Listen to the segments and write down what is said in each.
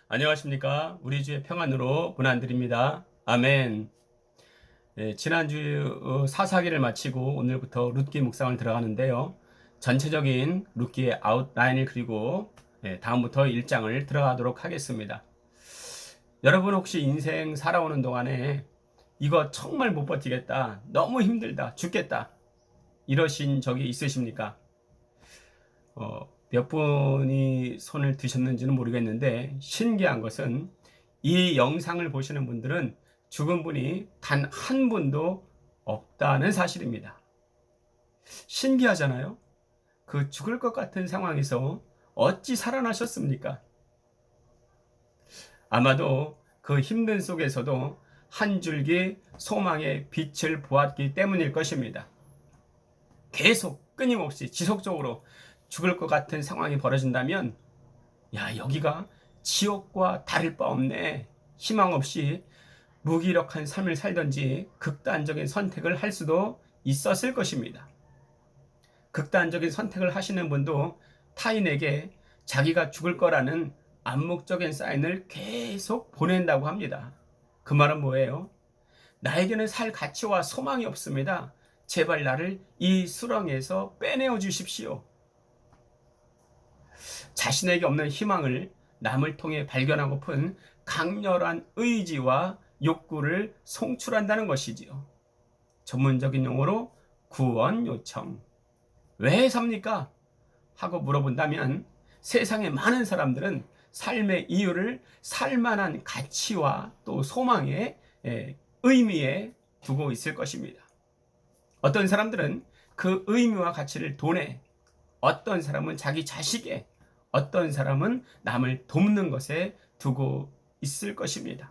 안녕하십니까. 우리 주의 평안으로 고난드립니다. 아멘. 네, 지난주 사사기를 마치고 오늘부터 룻기 묵상을 들어가는데요. 전체적인 룻기의 아웃라인을 그리고 다음부터 1장을 들어가도록 하겠습니다. 여러분 혹시 인생 살아오는 동안에 이거 정말 못 버티겠다, 너무 힘들다, 죽겠다 이러신 적이 있으십니까? 몇 분이 손을 드셨는지는 모르겠는데 신기한 것은 이 영상을 보시는 분들은 죽은 분이 단 한 분도 없다는 사실입니다. 신기하잖아요? 그 죽을 것 같은 상황에서 어찌 살아나셨습니까? 아마도 그 힘든 속에서도 한 줄기 소망의 빛을 보았기 때문일 것입니다. 계속 끊임없이 지속적으로 죽을 것 같은 상황이 벌어진다면 야, 여기가 지옥과 다를 바 없네. 희망 없이 무기력한 삶을 살던지 극단적인 선택을 할 수도 있었을 것입니다. 극단적인 선택을 하시는 분도 타인에게 자기가 죽을 거라는 암묵적인 사인을 계속 보낸다고 합니다. 그 말은 뭐예요? 나에게는 살 가치와 소망이 없습니다. 제발 나를 이 수렁에서 빼내어 주십시오. 자신에게 없는 희망을 남을 통해 발견하고픈 강렬한 의지와 욕구를 송출한다는 것이지요. 전문적인 용어로 구원 요청. 왜 삽니까? 하고 물어본다면 세상의 많은 사람들은 삶의 이유를 살만한 가치와 또 소망의 의미에 두고 있을 것입니다. 어떤 사람들은 그 의미와 가치를 돈에, 어떤 사람은 자기 자식에, 어떤 사람은 남을 돕는 것에 두고 있을 것입니다.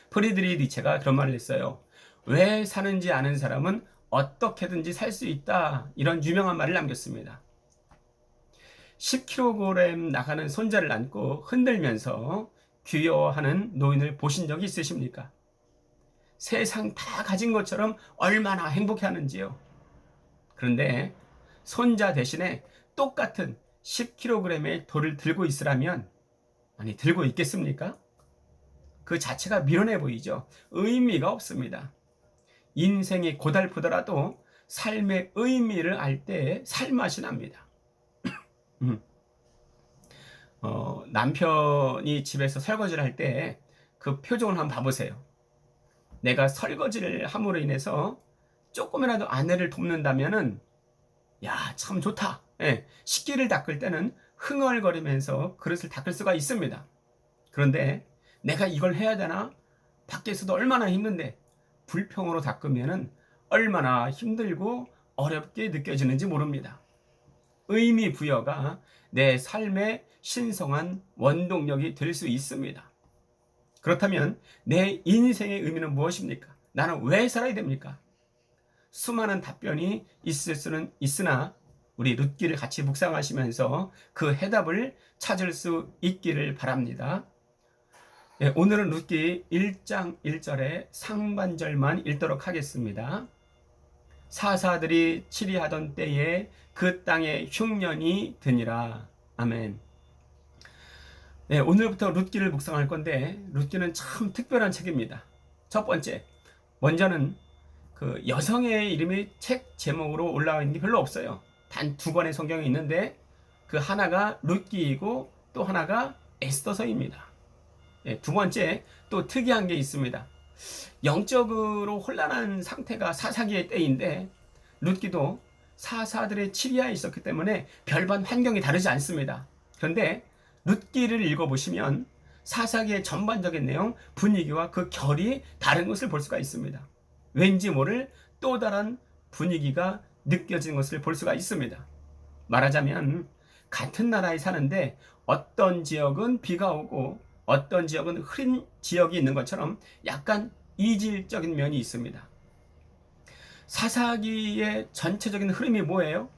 프리드리 니체가 그런 말을 했어요. 왜 사는지 아는 사람은 어떻게든지 살 수 있다. 이런 유명한 말을 남겼습니다. 10kg 나가는 손자를 안고 흔들면서 귀여워하는 노인을 보신 적이 있으십니까? 세상 다 가진 것처럼 얼마나 행복해하는지요. 그런데 손자 대신에 똑같은 10kg의 돌을 들고 있으라면, 아니 들고 있겠습니까? 그 자체가 미련해 보이죠. 의미가 없습니다. 인생이 고달프더라도 삶의 의미를 알 때 살맛이 납니다. 남편이 집에서 설거지를 할 때 그 표정을 한번 봐보세요. 내가 설거지를 함으로 인해서 조금이라도 아내를 돕는다면은 야, 참 좋다. 예, 식기를 닦을 때는 흥얼거리면서 그릇을 닦을 수가 있습니다. 그런데 내가 이걸 해야 되나? 밖에서도 얼마나 힘든데 불평으로 닦으면은 얼마나 힘들고 어렵게 느껴지는지 모릅니다. 의미 부여가 내 삶의 신성한 원동력이 될 수 있습니다. 그렇다면 내 인생의 의미는 무엇입니까? 나는 왜 살아야 됩니까? 수많은 답변이 있을 수는 있으나 우리 룻기를 같이 묵상하시면서 그 해답을 찾을 수 있기를 바랍니다. 네, 오늘은 룻기 1장 1절의 상반절만 읽도록 하겠습니다. 사사들이 치리하던 때에 그 땅에 흉년이 드니라. 아멘. 네, 오늘부터 룻기를 묵상할 건데 룻기는 참 특별한 책입니다. 첫 번째, 먼저는 그 여성의 이름이 책 제목으로 올라와 있는 게 별로 없어요. 단 두 권의 성경이 있는데 그 하나가 룻기이고 또 하나가 에스더서입니다. 네, 두 번째, 또 특이한 게 있습니다. 영적으로 혼란한 상태가 사사기의 때인데 룻기도 사사들의 치리하에 있었기 때문에 별반 환경이 다르지 않습니다. 그런데 룻기를 읽어보시면 사사기의 전반적인 내용, 분위기와 그 결이 다른 것을 볼 수가 있습니다. 왠지 모를 또 다른 분위기가 느껴지는 것을 볼 수가 있습니다. 말하자면 같은 나라에 사는데 어떤 지역은 비가 오고 어떤 지역은 흐린 지역이 있는 것처럼 약간 이질적인 면이 있습니다. 사사기의 전체적인 흐름이 뭐예요?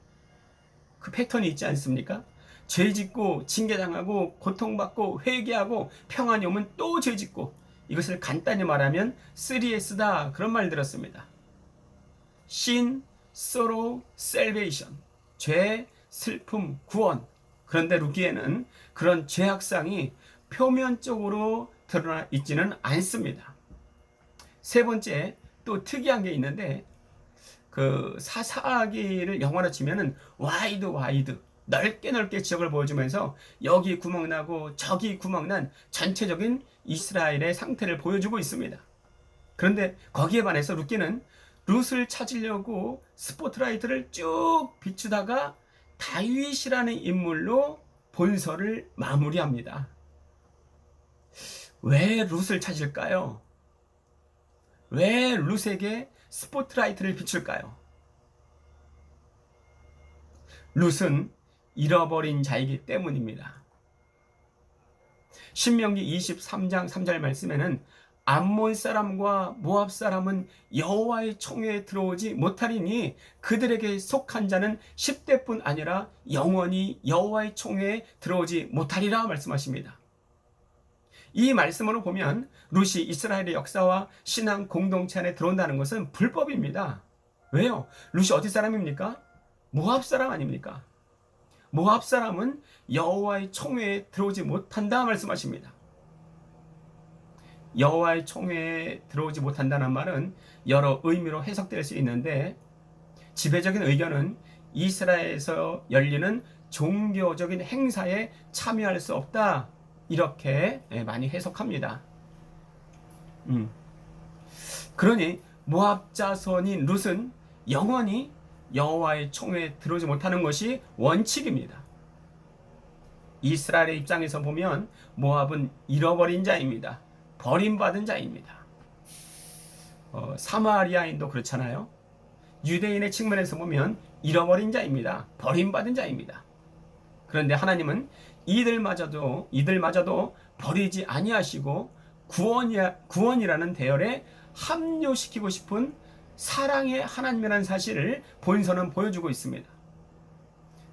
그 패턴이 있지 않습니까? 죄짓고 징계당하고 고통받고 회개하고 평안이 오면 또 죄짓고, 이것을 간단히 말하면 3S다 그런 말 들었습니다. Sin, Sorrow, Salvation. 죄, 슬픔, 구원. 그런데 룻기에는 그런 죄악상이 표면적으로 드러나 있지는 않습니다. 세 번째, 또 특이한 게 있는데, 그 사사기를 영어로 치면은 와이드 넓게 넓게 지역을 보여주면서 여기 구멍 나고 저기 구멍 난 전체적인 이스라엘의 상태를 보여주고 있습니다. 그런데 거기에 반해서 룻기는 룻을 찾으려고 스포트라이트를 쭉 비추다가 다윗이라는 인물로 본서를 마무리합니다. 왜 룻을 찾을까요? 왜 룻에게 스포트라이트를 비출까요? 룻은 잃어버린 자이기 때문입니다. 신명기 23장 3절 말씀에는 암몬 사람과 모압 사람은 여호와의 총회에 들어오지 못하리니 그들에게 속한 자는 10대뿐 아니라 영원히 여호와의 총회에 들어오지 못하리라 말씀하십니다. 이 말씀으로 보면 룻이 이스라엘의 역사와 신앙 공동체 안에 들어온다는 것은 불법입니다. 왜요? 룻이 어디 사람입니까? 모압 사람 아닙니까? 모압 사람은 여호와의 총회에 들어오지 못한다 말씀하십니다. 여호와의 총회에 들어오지 못한다는 말은 여러 의미로 해석될 수 있는데, 지배적인 의견은 이스라엘에서 열리는 종교적인 행사에 참여할 수 없다, 이렇게 많이 해석합니다. 그러니 모압 자손인 룻은 영원히 여호와의 총회에 들어오지 못하는 것이 원칙입니다. 이스라엘의 입장에서 보면 모압은 잃어버린 자입니다. 버림받은 자입니다. 사마리아인도 그렇잖아요. 유대인의 측면에서 보면 잃어버린 자입니다. 버림받은 자입니다. 그런데 하나님은 이들마저도 버리지 아니하시고 구원이라는 대열에 합류시키고 싶은 사랑의 하나님이라는 사실을 본서는 보여주고 있습니다.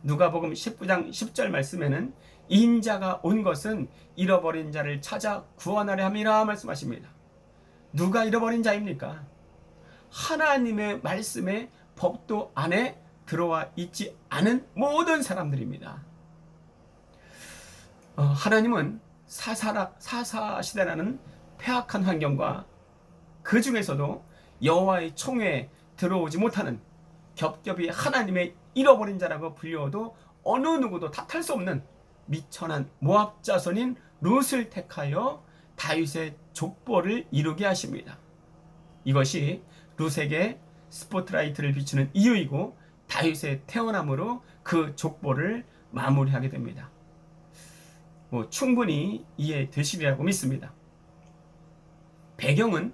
누가복음 19장 10절 말씀에는 인자가 온 것은 잃어버린 자를 찾아 구원하려 함이라 말씀하십니다. 누가 잃어버린 자입니까? 하나님의 말씀에 법도 안에 들어와 있지 않은 모든 사람들입니다. 하나님은 사사 시대라는 폐악한 환경과 그 중에서도 여호와의 총회에 들어오지 못하는 겹겹이 하나님의 잃어버린 자라고 불려도 어느 누구도 탓할 수 없는 미천한 모압 자손인 룻을 택하여 다윗의 족보를 이루게 하십니다. 이것이 룻에게 스포트라이트를 비추는 이유이고 다윗의 태어남으로 그 족보를 마무리하게 됩니다. 충분히 이해되시리라고 믿습니다. 배경은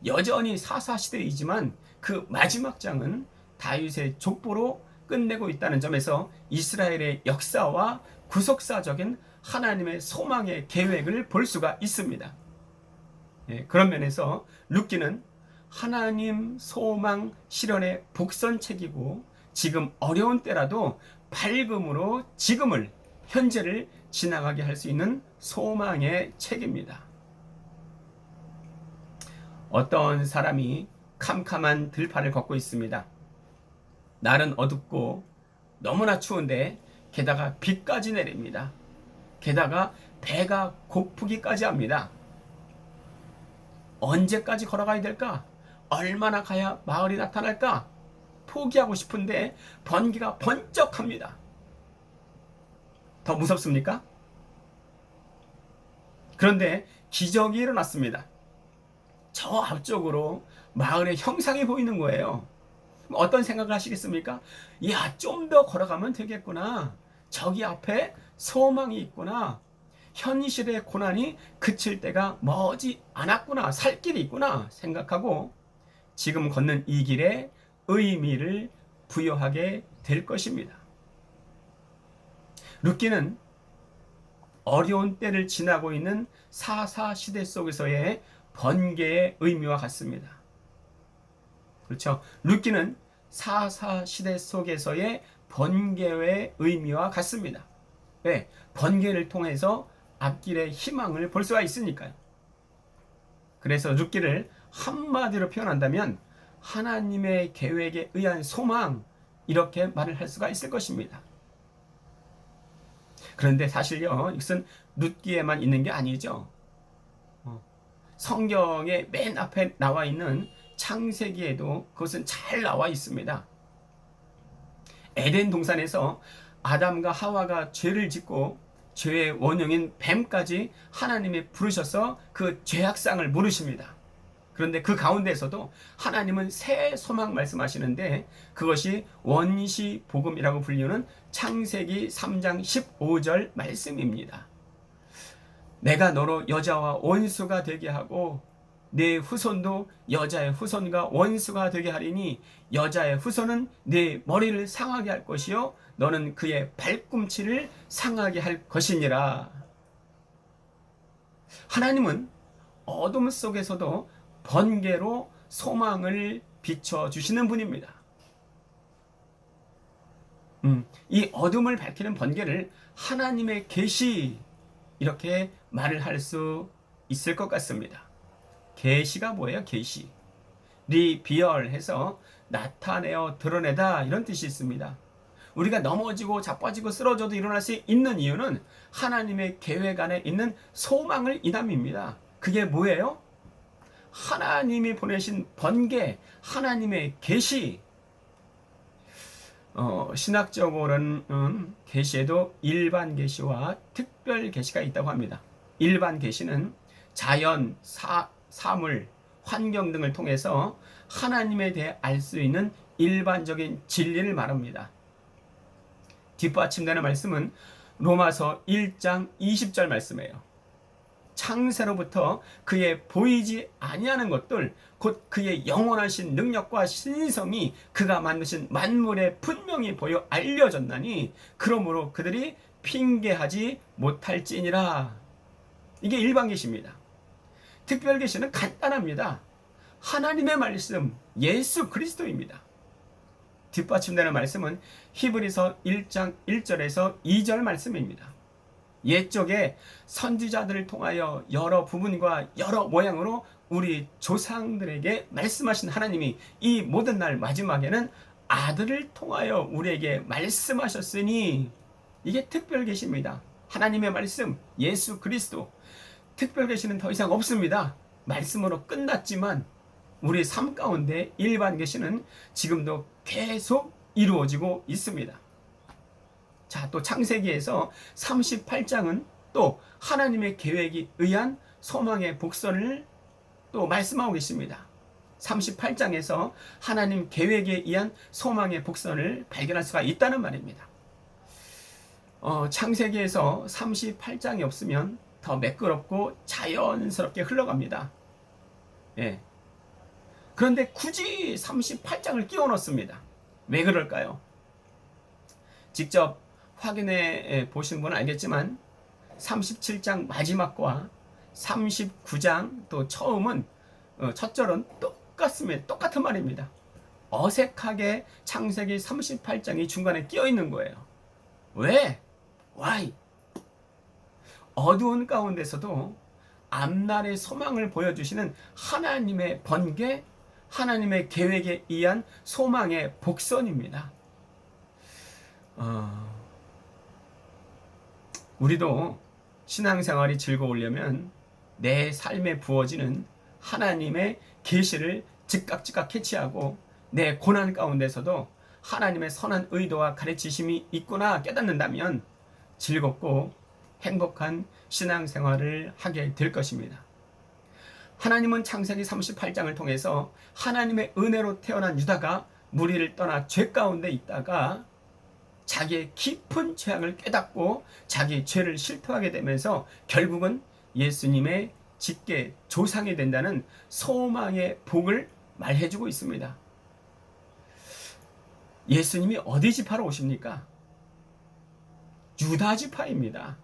여전히 사사시대이지만 그 마지막 장은 다윗의 족보로 끝내고 있다는 점에서 이스라엘의 역사와 구속사적인 하나님의 소망의 계획을 볼 수가 있습니다. 그런 면에서 룻기는 하나님 소망 실현의 복선책이고 지금 어려운 때라도 밝음으로 지금을 현재를 지나가게 할 수 있는 소망의 책입니다. 어떤 사람이 캄캄한 들판을 걷고 있습니다. 날은 어둡고 너무나 추운데 게다가 비까지 내립니다. 게다가 배가 고프기까지 합니다. 언제까지 걸어가야 될까? 얼마나 가야 마을이 나타날까? 포기하고 싶은데 번개가 번쩍합니다. 더 무섭습니까? 그런데 기적이 일어났습니다. 저 앞쪽으로 마을의 형상이 보이는 거예요. 어떤 생각을 하시겠습니까? 야, 좀 더 걸어가면 되겠구나. 저기 앞에 소망이 있구나. 현실의 고난이 그칠 때가 머지 않았구나. 살 길이 있구나 생각하고 지금 걷는 이 길에 의미를 부여하게 될 것입니다. 룻기는 어려운 때를 지나고 있는 사사 시대 속에서의 번개의 의미와 같습니다. 그렇죠? 룻기는 사사 시대 속에서의 번개의 의미와 같습니다. 왜? 번개를 통해서 앞길의 희망을 볼 수가 있으니까요. 그래서 룻기를 한마디로 표현한다면 하나님의 계획에 의한 소망, 이렇게 말을 할 수가 있을 것입니다. 그런데 사실요, 이것은 룻기에만 있는 게 아니죠. 성경의 맨 앞에 나와 있는 창세기에도 그것은 잘 나와 있습니다. 에덴 동산에서 아담과 하와가 죄를 짓고 죄의 원흉인 뱀까지 하나님이 부르셔서 그 죄악상을 물으십니다. 그런데 그 가운데서도 하나님은 새 소망 말씀하시는데 그것이 원시 복음이라고 불리는 창세기 3장 15절 말씀입니다. 내가 너로 여자와 원수가 되게 하고 네 후손도 여자의 후손과 원수가 되게 하리니 여자의 후손은 네 머리를 상하게 할 것이요 너는 그의 발꿈치를 상하게 할 것이니라. 하나님은 어둠 속에서도 번개로 소망을 비춰주시는 분입니다. 이 어둠을 밝히는 번개를 하나님의 계시 이렇게 말을 할 수 있을 것 같습니다. 계시가 뭐예요? 계시. 리비얼해서 나타내어 드러내다 이런 뜻이 있습니다. 우리가 넘어지고 자빠지고 쓰러져도 일어날 수 있는 이유는 하나님의 계획 안에 있는 소망을 인함입니다. 그게 뭐예요? 하나님이 보내신 번개, 하나님의 계시. 신학적으로는 계시에도 일반 계시와 특별 계시가 있다고 합니다. 일반 계시는 자연, 사물, 환경 등을 통해서 하나님에 대해 알 수 있는 일반적인 진리를 말합니다. 뒷받침되는 말씀은 로마서 1장 20절 말씀이에요. 창세로부터 그의 보이지 아니하는 것들 곧 그의 영원하신 능력과 신성이 그가 만드신 만물에 분명히 보여 알려졌나니 그러므로 그들이 핑계하지 못할지니라. 이게 일반 계시입니다. 특별 계시는 간단합니다. 하나님의 말씀 예수 그리스도입니다. 뒷받침되는 말씀은 히브리서 1장 1절에서 2절 말씀입니다. 옛적에 선지자들을 통하여 여러 부분과 여러 모양으로 우리 조상들에게 말씀하신 하나님이 이 모든 날 마지막에는 아들을 통하여 우리에게 말씀하셨으니 이게 특별 계시입니다. 하나님의 말씀 예수 그리스도. 특별 계시는 더 이상 없습니다. 말씀으로 끝났지만 우리 삶 가운데 일반 계시는 지금도 계속 이루어지고 있습니다. 자, 또 창세기에서 38장은 또 하나님의 계획에 의한 소망의 복선을 또 말씀하고 계십니다. 38장에서 하나님 계획에 의한 소망의 복선을 발견할 수가 있다는 말입니다. 창세기에서 38장이 없으면 더 매끄럽고 자연스럽게 흘러갑니다. 예. 그런데 굳이 38장을 끼워 넣습니다. 왜 그럴까요? 직접 확인해 보신 분은 알겠지만 37장 마지막과 39장 또 처음은 첫 절은 똑같습니다. 똑같은 말입니다. 어색하게 창세기 38장이 중간에 끼어 있는 거예요. 왜? Why? 어두운 가운데서도 앞날의 소망을 보여주시는 하나님의 번개, 하나님의 계획에 의한 소망의 복선입니다. 우리도 신앙생활이 즐거우려면 내 삶에 부어지는 하나님의 계시를 즉각 캐치하고 내 고난 가운데서도 하나님의 선한 의도와 가르치심이 있구나 깨닫는다면 즐겁고 행복한 신앙생활을 하게 될 것입니다. 하나님은 창세기 38장을 통해서 하나님의 은혜로 태어난 유다가 무리를 떠나 죄 가운데 있다가 자기의 깊은 죄악을 깨닫고 자기 죄를 실토하게 되면서 결국은 예수님의 직계 조상이 된다는 소망의 복을 말해주고 있습니다. 예수님이 어디 지파로 오십니까? 유다 지파입니다.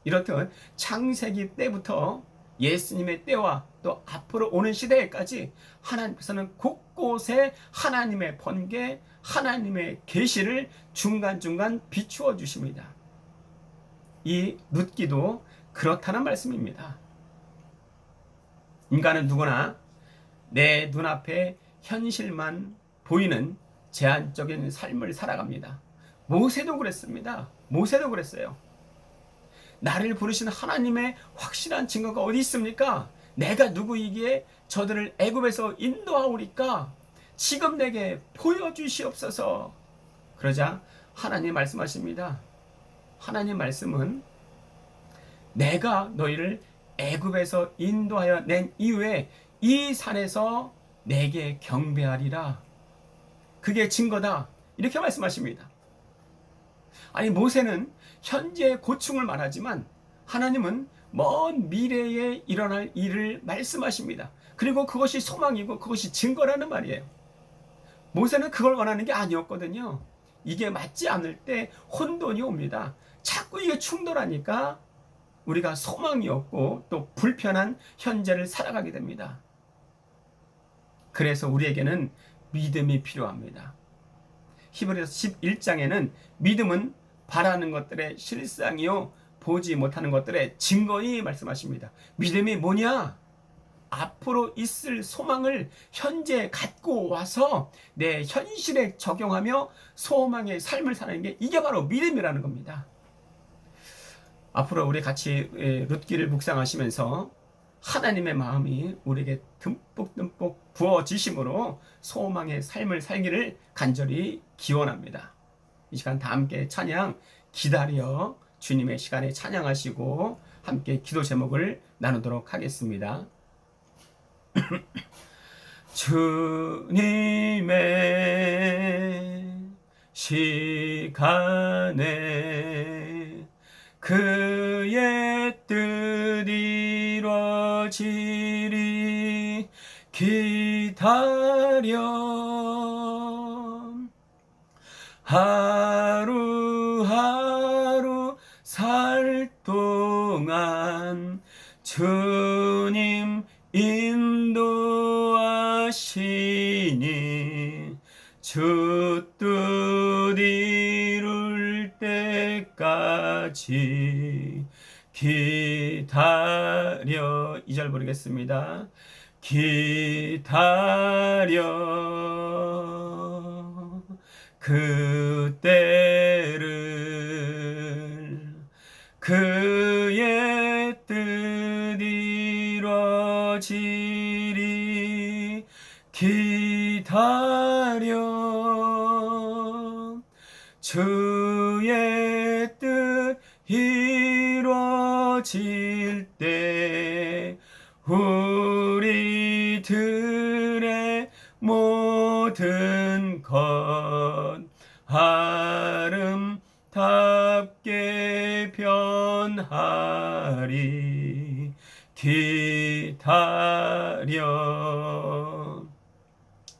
이렇듯 창세기 때부터 예수님의 때와 또 앞으로 오는 시대에까지 하나님께서는 곳곳에 하나님의 번개, 하나님의 계시를 중간중간 비추어 주십니다. 이 룻기도 그렇다는 말씀입니다. 인간은 누구나 내 눈앞에 현실만 보이는 제한적인 삶을 살아갑니다. 모세도 그랬습니다. 모세도 그랬어요. 나를 부르신 하나님의 확실한 증거가 어디 있습니까? 내가 누구이기에 저들을 애굽에서 인도하오리까? 지금 내게 보여주시옵소서. 그러자 하나님 말씀하십니다. 하나님 말씀은 내가 너희를 애굽에서 인도하여 낸 이후에 이 산에서 내게 경배하리라. 그게 증거다. 이렇게 말씀하십니다. 아니, 모세는 현재의 고충을 말하지만 하나님은 먼 미래에 일어날 일을 말씀하십니다. 그리고 그것이 소망이고 그것이 증거라는 말이에요. 모세는 그걸 원하는 게 아니었거든요. 이게 맞지 않을 때 혼돈이 옵니다. 자꾸 이게 충돌하니까 우리가 소망이 없고 또 불편한 현재를 살아가게 됩니다. 그래서 우리에게는 믿음이 필요합니다. 히브리서 11장에는 믿음은 바라는 것들의 실상이요 보지 못하는 것들의 증거이 말씀하십니다. 믿음이 뭐냐? 앞으로 있을 소망을 현재 갖고 와서 내 현실에 적용하며 소망의 삶을 사는 게 이게 바로 믿음이라는 겁니다. 앞으로 우리 같이 룻기를 묵상하시면서 하나님의 마음이 우리에게 듬뿍듬뿍 부어지심으로 소망의 삶을 살기를 간절히 기원합니다. 이 시간 다 함께 찬양 기다려 주님의 시간에 찬양하시고 함께 기도 제목을 나누도록 하겠습니다. 주님의 시간에 그의 뜻 이루어지리 기다려 하루하루 살 동안 주님 인도하시니 주 뜻 이룰 때까지 기다려. 2절 부르겠습니다. 기다려 그때를 그의 뜻 이루어지리 기다려 주의 뜻 이루어질 때 우리들의 모든 것 아름답게 변하리 기다려.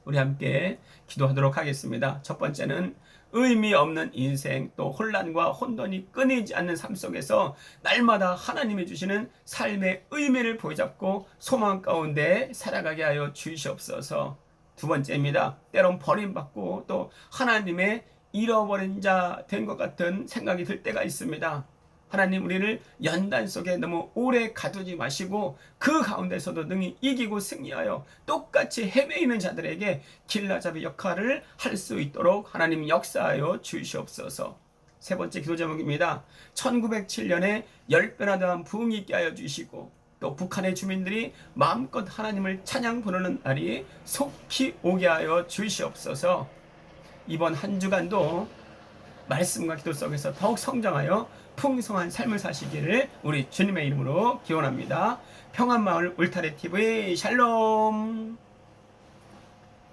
우리 함께 기도하도록 하겠습니다. 첫 번째는 의미 없는 인생 또 혼란과 혼돈이 끊이지 않는 삶 속에서 날마다 하나님이 주시는 삶의 의미를 보잡고 소망 가운데 살아가게 하여 주시옵소서. 두 번째입니다. 때론 버림받고 또 하나님의 잃어버린 자 된 것 같은 생각이 들 때가 있습니다. 하나님, 우리를 연단 속에 너무 오래 가두지 마시고 그 가운데서도 능히 이기고 승리하여 똑같이 헤매이는 자들에게 길라잡이 역할을 할 수 있도록 하나님 역사하여 주시옵소서. 세 번째 기도 제목입니다. 1907년에 10배나 더한 부흥이 있게 하여 주시고 또 북한의 주민들이 마음껏 하나님을 찬양 부르는 날이 속히 오게 하여 주시옵소서. 이번 한 주간도 말씀과 기도 속에서 더욱 성장하여 풍성한 삶을 사시기를 우리 주님의 이름으로 기원합니다. 평안마을 울타리TV 샬롬.